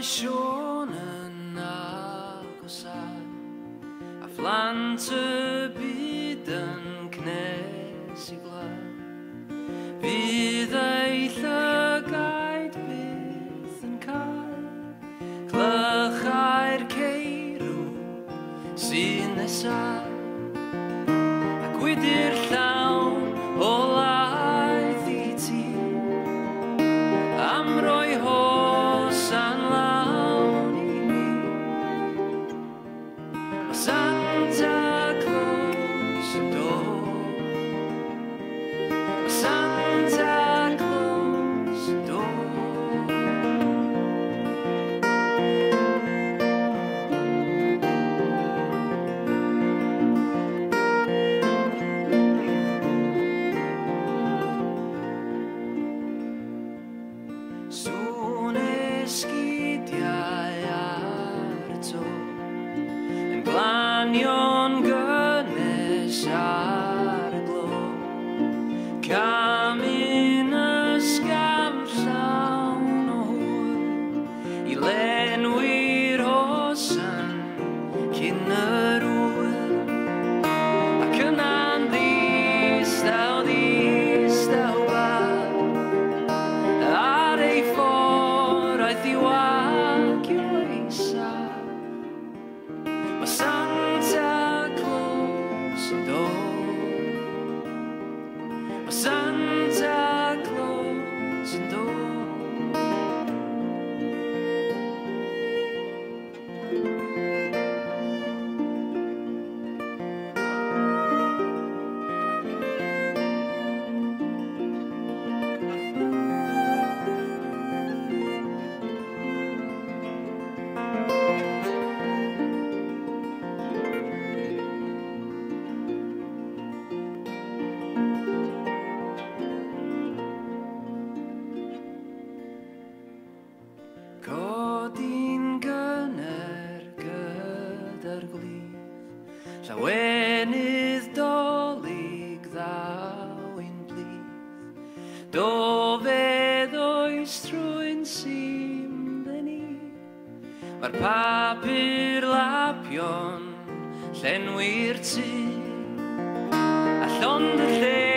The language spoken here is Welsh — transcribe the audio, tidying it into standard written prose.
Sion yn agosau, a phlant y byd yn cnes I glad. Bydd ei llygaid byth yn cael clychau'r ceirw sy'n nesaf, ac wydi'r llawn o laeth I ti am roi hosan lawn I mi. Mae Santa Claus yn dod, mae Santa Claus yn dod. Sŵn esgidiau ar y to yn glanio'n gynnes ar y glo, cam un ysgafn llawn o hwyl I lenwi'r hosan cyn yr wyl, ac yna'n ddistaw bach ar ei ffordd aeth I wagio eisa. Mae Santa Claus yn dod, mae Santa Claus yn dod. Codi'n gynnar gyda'r glydd, llawenydd dolyg ddaw i'n blith, dofedd oes trwy'n simdden ni, mae'r papur lapion llenwi'r tŷ, a llond y lle